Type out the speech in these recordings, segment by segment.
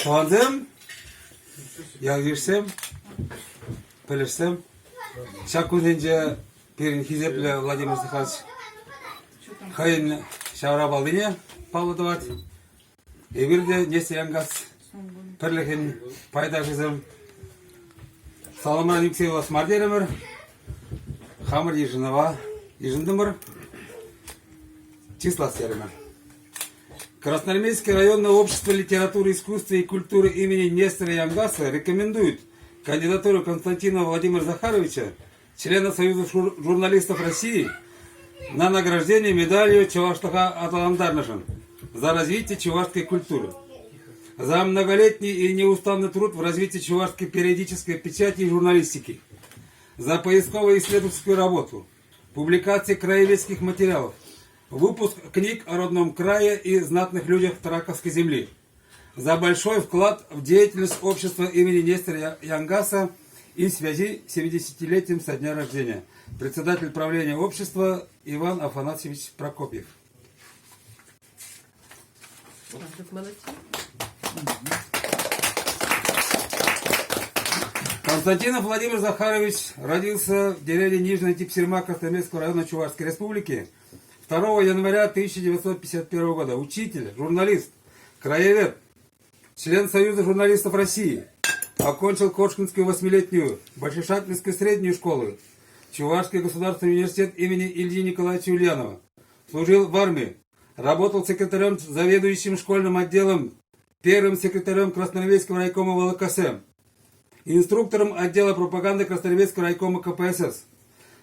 Tanıdım. Yazırsam, bilirsem. Şakundince bir hizeple Vladimir Stefanoviç hayın şavra baldine pavladıvat. Bir de Nesterengas perlekin payda kızım. Salamlar yüksek olasmar derimir. Хамыр ежинова, ежиндымыр, числа сеример. Красноармейское районное общество литературы, искусства и культуры имени Нестора Янгаса рекомендует кандидатуру Константина Владимира Захаровича, члена Союза журналистов России, на награждение медалью Чувашского Аталандарнашин за развитие чувашской культуры, за многолетний и неустанный труд в развитии чувашской периодической печати и журналистики, за поисково-исследовательскую работу, публикации краеведских материалов, выпуск книг о родном крае и знатных людях Траковской земли, за большой вклад в деятельность общества имени Нестора Янгаса и в связи с 70-летием со дня рождения. Председатель правления общества Иван Афанасьевич Прокопьев. Константин Владимир Захарович родился в деревне Нижняя Типсельма Красноармейского района Чувашской республики 2 января 1951 года. Учитель, журналист, краевед, член Союза журналистов России. Окончил Кошкинскую 8-летнюю Большешатинскую среднюю школу, Чувашский государственный университет имени Ильи Николаевича Ульянова. Служил в армии. Работал секретарем, заведующим школьным отделом, первым секретарем Красноармейского райкома ВЛКСМ. Инструктором отдела пропаганды Красноармейского райкома КПСС,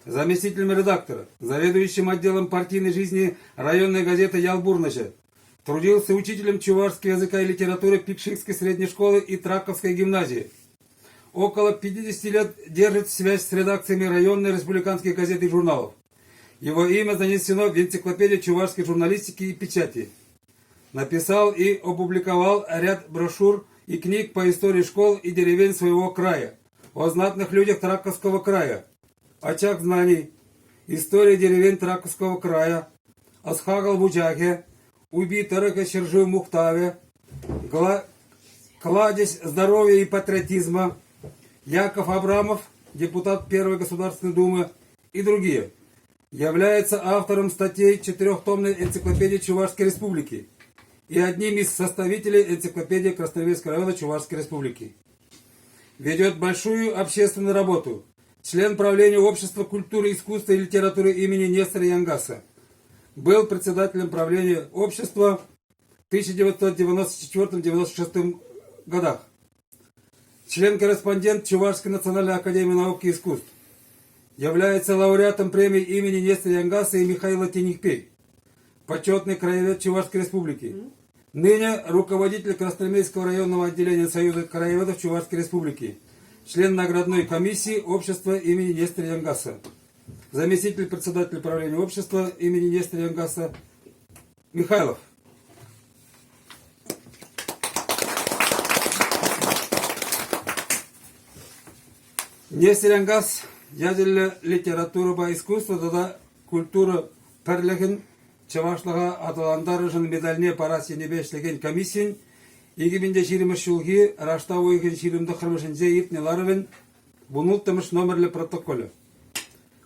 заместителем редактора, заведующим отделом партийной жизни районной газеты Ялбурныча, трудился учителем чувашского языка и литературы Пикшикской средней школы и Траковской гимназии. Около 50 лет держит связь с редакциями районной республиканских газет и журналов. Его имя занесено в энциклопедию чувашской журналистики и печати. Написал и опубликовал ряд брошюр и книг по истории школ и деревень своего края, о знатных людях Траковского края, очаг знаний, история деревень Траковского края, Асхагал Буджаке, Уби Тарыка Чержи Мухтаве, кладезь здоровья и патриотизма, Яков Абрамов, депутат Первой Государственной Думы и другие. Является автором статей 4-томной энциклопедии Чувашской Республики и одним из составителей энциклопедии Красноармейского района Чувашской Республики. Ведет большую общественную работу. Член правления Общества культуры, искусства и литературы имени Нестора Янгаса. Был председателем правления общества в 1994-1996 годах. Член-корреспондент Чувашской национальной академии наук и искусств. Является лауреатом премии имени Нестора Янгаса и Михаила Тенихпей. Почетный краевед Чувашской Республики. Ныне руководитель Красноармейского районного отделения Союза краеведов Чувашской Республики. Член наградной комиссии общества имени Нестора Янгаса. Заместитель председателя правления общества имени Нестора Янгаса Михайлов. Нестор Янгас, ядерная литература по искусству, тогда культура перлеген, Чавашлыға аталандар үшін медаліне парасы небешлеген комиссиян 2020 жылғы рашта ойген ширимді қырмышынзе ертнеларывен бұнылтымыш номерлі протоколы.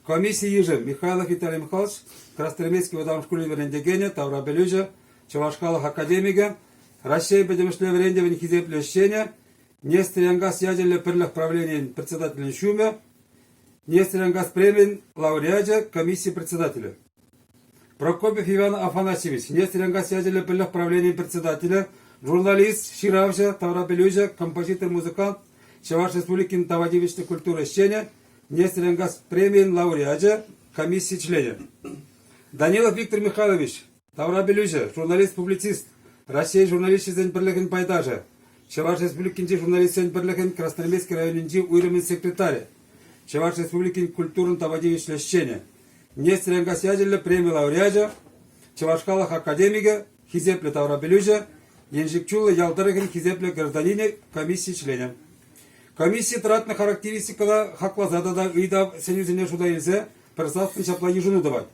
Комиссия ежі Михайлов Виталий Михайлович, Красноармейский водам школы верендегене, Тавра Белюжа, Чавашкалых академига, Россия бедемышле верендевен хизеплещения, Нестор Янгас ядерля перлях правления председателя Шуме, Нестор Янгас премиен лауреаджа комиссии председателя. Прокопьев Иван Афанасьевич, Нестор Янгас ядерля перлях правления председателя, журналист, Ширавжа, Тавра Белюжа, композитор, музыкант, Чавашской республики Тавадивичной культуры щеня, Нестор Янгас премиен лауреаджа комиссии члена. Данилов Виктор Михайлович, Тавра Белюжа, журналист-публицист, Россия журналист Зен Перлеген Пайдажа, Чавашской республики журналист Зен Перлеген Красноармейский район уйрымен секретарь, Чавашской республики культурный Тавадивич щеня. Нестор Янгас ядерля премия лауреаджа, Чавашкалых академига, Хизепле Тавра Белюжа, Енжикчула Ялдарыгин Хизепле гражданине комиссии члена. Комиссия тратна характеристикала хаклазадада ыйда сенюзине шуда илсе, присутствует чапла ежуну давать.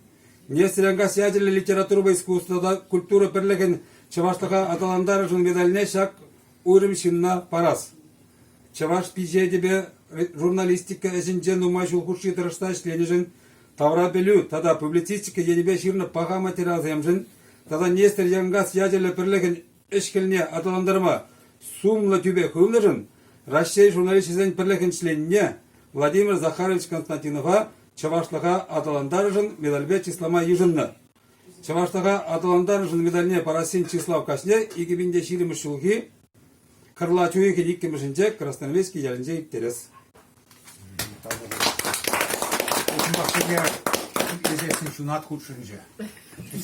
Нестор Янгас ядерля литература искусства, культура перлеген Чавашлыға аталандар жын медаліне шак уйрымшинна парас. Чаваш пижедебе журналистика эжинже нумаш улхуши тырышта ишленежин тавра белю, тада публицистика енебе ширны паха материал земжин, тада Нестер Янгас ядерлі бірлігін ішкіліне аталандырма сумлы түбе хылнырын, Россия журналистизен бірлігін членіне Владимир Захарович Константинова Чавашлыға аталандарыжын медальбе числама ежынны. Чавашлыға аталандарыжын медальне парасин числав кашне 2020 жылғы Кырла чуеке иккемішінче Красноармейский ялінже иктерес. Известный шунат худшинже.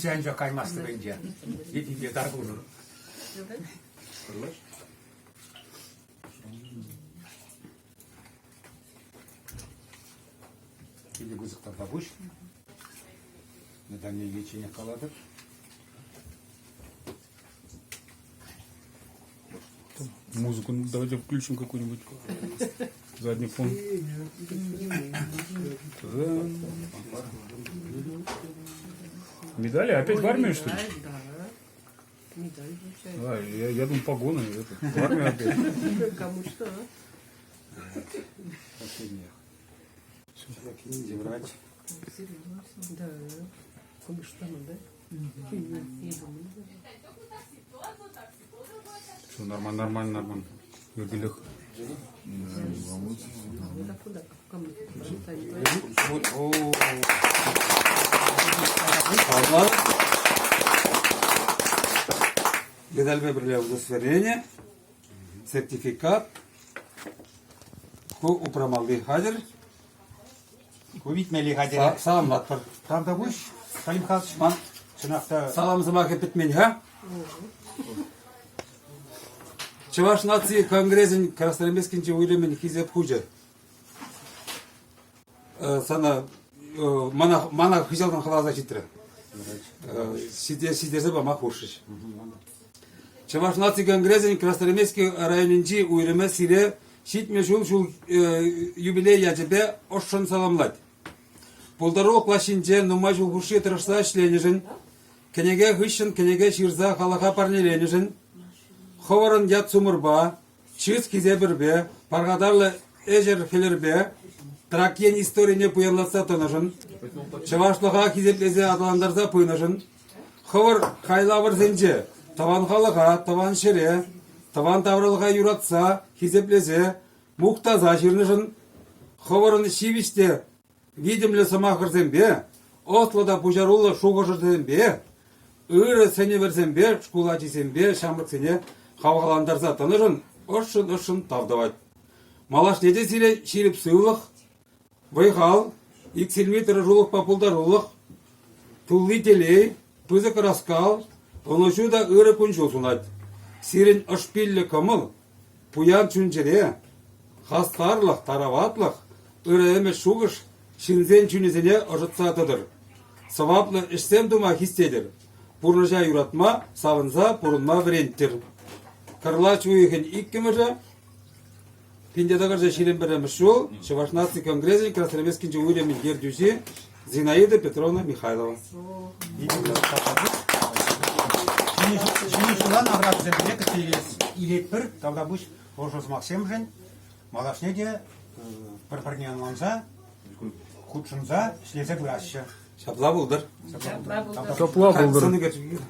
Сенже каймасты бенже. Единде даргужу. Или гузыктар табуш. Недавно лечение каладыр. Музыку давайте включим какую-нибудь. Задний фон. Медали? Опять в армию, что ли? Да. Медаль получается. А, я думаю, погоны. В армию опять. Кому что? Врач. Серьезно? Да. Кому что надо? Все, нормально. Юргелех. Да куда? Кому? Allah. Медальбе бірле удостоверение, сертификат, ку упрамалды хадер, Кувитмели гадер. саламлатпар. Правда буш? Салим Халыч. Ман, Шынақта саламзымақ епітмен, ха? Чаваш нации конгрессин Красноармейскинче уйремен хизеп хуже. Сана, мана хижалдан халаза читры. Сидерзе ба махушиш. Чаваш нации конгрессин Красноармейский районинчи уйреме сире шитме шул юбилей ячебе ошшон саламлать. Полдару оклашинче нумай жул хуши тырышса шленежин, кенеге хышын, кенеге ширза халаха парнеленежин, ховарын ят сумырба, чиз кизебірбе, паргадарлы эжер хелербе, траккен историяне пуянлатса тонышын, чавашлыға кизеплезе аталандарса пуйнышын, ховыр хайлавыр зенже, таван халыға, таван шере, таван таврылға юратса, кизеплезе, муқтаза жирнышын, ховырын шивиште, видимлі самақыр зембе, ослада пужарулы шуғыжыр зембе, ыры сене верзембе, шкулачи зембе, шамрық сене, хавғаландарса тынышын, ұшын тавдавать. Малаш неде силе ширіп сыйлық, вайхал, иксельметр жулық популдарулық, тулли телей, пызык раскал, онышу да ыры күншіл сунать. Сирен ұшпиллі кымыл, пуян чүнчере, хастарлық, тараватлық, ыры әмес шуғыш, шинзен чүнезене ұжытсатыдыр. Саваплы ішсем дума хистедір. Пурныжа юратма, савынса пурынма вренттір. Кырла чуйхен иккімірі, пиндедағыржа ширен біріміз жол, Чавашнаций конгрессин Красноармейскинче уйремен гердюжи Зинаида Петровна Михайлова. Жинишулан аграп земле, катилес илетпір, тавда буш ошыз максемжен, малашнеде парпарнянланса, худшынса, шлезе вырасшы. Шапла бұлдыр. Топла Сыны булдыр. geçiyor.